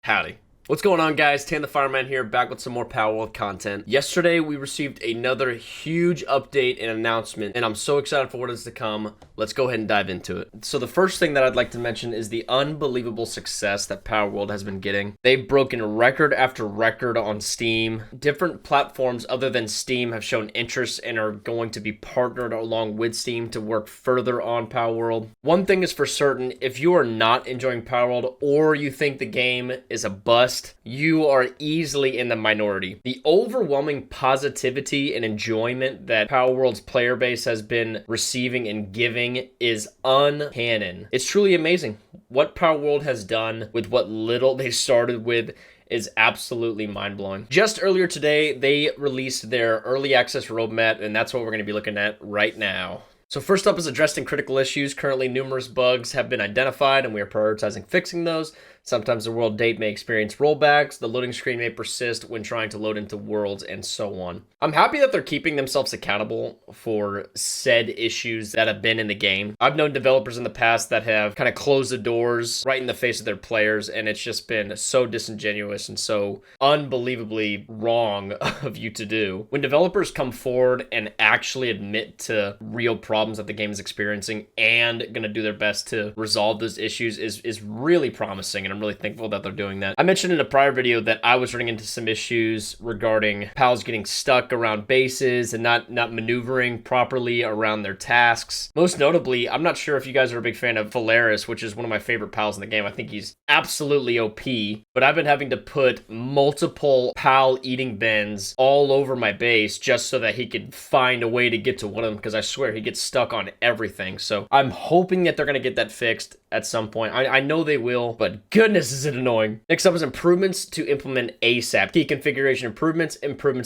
Howdy. What's going on, guys? Tan the Fireman here, back with some more Palworld content. Yesterday, we received another huge update and announcement, and I'm so excited for what is to come. Let's go ahead and dive into it. So the first thing that I'd like to mention is the unbelievable success that Palworld has been getting. They've broken record after record on Steam. Different platforms other than Steam have shown interest and are going to be partnered along with Steam to work further on Palworld. One thing is for certain, if you are not enjoying Palworld or you think the game is a bust, you are easily in the minority. The overwhelming positivity and enjoyment that Palworld's player base has been receiving and giving is uncanny. It's truly amazing. What Palworld has done with what little they started with is absolutely mind-blowing. Just earlier today, they released their early access roadmap, and that's what we're going to be looking at right now. So first up is addressing critical issues. Currently, numerous bugs have been identified, and we are prioritizing fixing those. Sometimes the world date may experience rollbacks, the loading screen may persist when trying to load into worlds, and so on. I'm happy that they're keeping themselves accountable for said issues that have been in the game. I've known developers in the past that have kind of closed the doors right in the face of their players, and it's just been so disingenuous and so unbelievably wrong of you to do. When developers come forward and actually admit to real problems that the game is experiencing and gonna do their best to resolve those issues is really promising, and I'm really thankful that they're doing that. I mentioned in a prior video that I was running into some issues regarding pals getting stuck around bases and not maneuvering properly around their tasks. Most notably, I'm not sure if you guys are a big fan of Polaris, which is one of my favorite pals in the game. I think he's absolutely OP, but I've been having to put multiple pal eating bins all over my base just so that he could find a way to get to one of them, because I swear he gets stuck on everything. So I'm hoping that they're going to get that fixed at some point. I know they will, but goodness is it annoying. Next up is improvements to implement ASAP. Key configuration improvements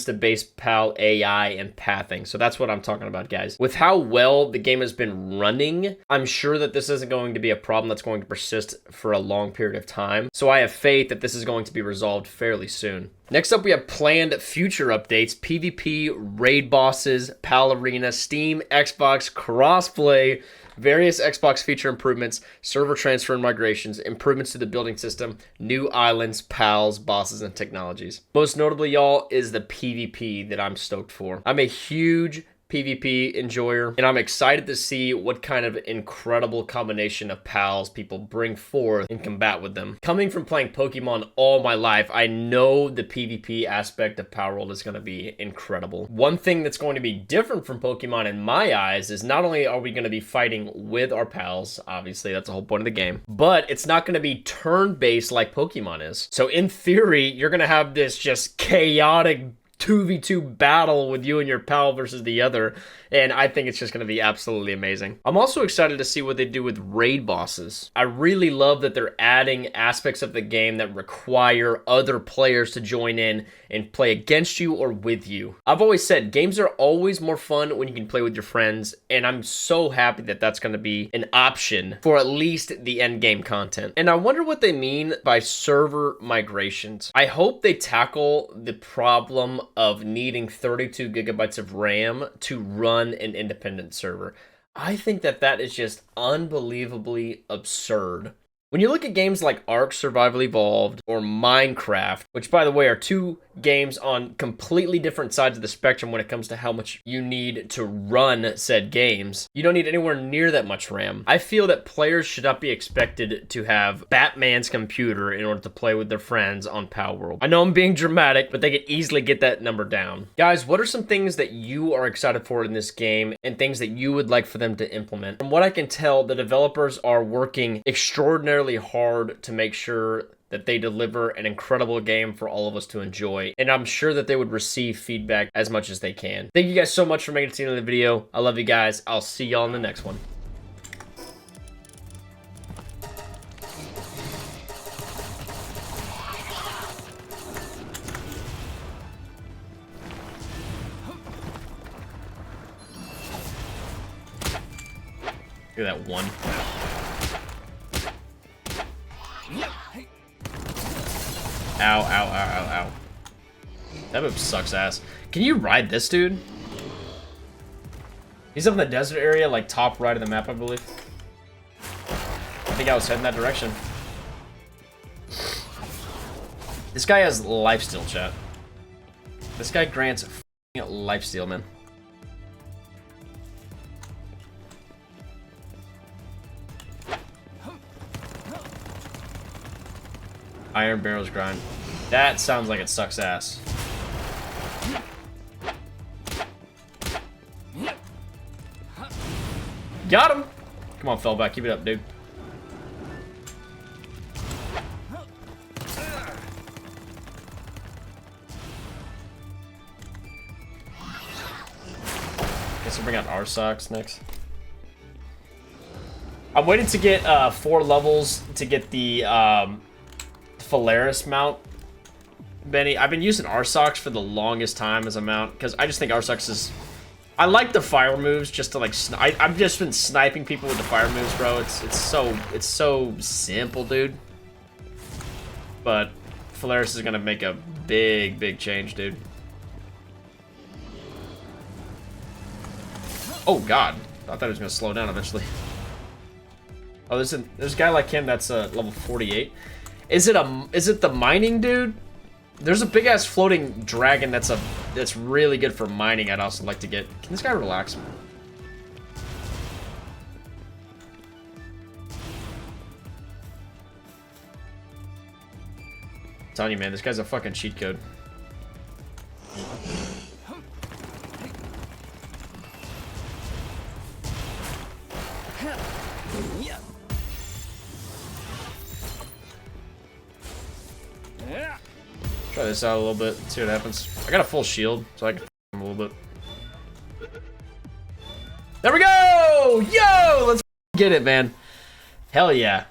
to base PAL AI and pathing. So that's what I'm talking about, guys. With how well the game has been running, I'm sure that this isn't going to be a problem that's going to persist for a long period of time. So I have faith that this is going to be resolved fairly soon. Next up, we have planned future updates: PvP, raid bosses, PAL Arena, Steam, Xbox, crossplay, various Xbox feature improvements, server transfer and migrations, improvements to the building system, new islands, pals, bosses, and technologies. Most notably, y'all, is the PvP that I'm stoked for. I'm a huge PvP enjoyer, and I'm excited to see what kind of incredible combination of pals people bring forth and combat with them. Coming from playing Pokemon all my life, I know the PvP aspect of Palworld is going to be incredible. One thing that's going to be different from Pokemon in my eyes is not only are we going to be fighting with our pals, obviously that's the whole point of the game, but it's not going to be turn-based like Pokemon is. So in theory, you're going to have this just chaotic 2v2 battle with you and your pal versus the other, and I think it's just going to be absolutely amazing. I'm also excited to see what they do with raid bosses. I really love that they're adding aspects of the game that require other players to join in and play against you or with you. I've always said games are always more fun when you can play with your friends, and I'm so happy that that's going to be an option for at least the end game content. And I wonder what they mean by server migrations. I hope they tackle the problem of needing 32 gigabytes of RAM to run an independent server. I think that is just unbelievably absurd. When you look at games like Ark Survival Evolved or Minecraft, which by the way are two games on completely different sides of the spectrum when it comes to how much you need to run said games, you don't need anywhere near that much RAM. I feel that players should not be expected to have Batman's computer in order to play with their friends on Palworld. I know I'm being dramatic, but they could easily get that number down. Guys, what are some things that you are excited for in this game and things that you would like for them to implement? From what I can tell, the developers are working extraordinarily hard to make sure that they deliver an incredible game for all of us to enjoy, and I'm sure that they would receive feedback as much as they can. Thank you guys so much for making it to the end of the video. I love you guys. I'll see y'all in the next one. Look at that one. Ow, ow, ow, ow, ow. That move sucks ass. Can you ride this dude? He's up in the desert area, like top right of the map, I believe. I think I was heading that direction. This guy has lifesteal, chat. This guy grants lifesteal, man. Iron Barrels grind. That sounds like it sucks ass. Got him! Come on, Fellback, keep it up, dude. Guess we'll bring out our socks next. I'm waiting to get 4 levels to get the Polaris mount. Benny, I've been using Arsox for the longest time as a mount because I just think Arsox is. I like the fire moves just to like. I've just been sniping people with the fire moves, bro. It's so simple, dude. But Polaris is gonna make a big change, dude. Oh God, I thought he was gonna slow down eventually. Oh, there's a guy like him that's level 48. Is it the mining dude? There's a big ass floating dragon that's really good for mining. I'd also like to get. Can this guy relax? I'm telling you, man, this guy's a fucking cheat code. Try this out a little bit, see what happens. I got a full shield, so I can him a little bit. There we go! Yo! Let's get it, man. Hell yeah.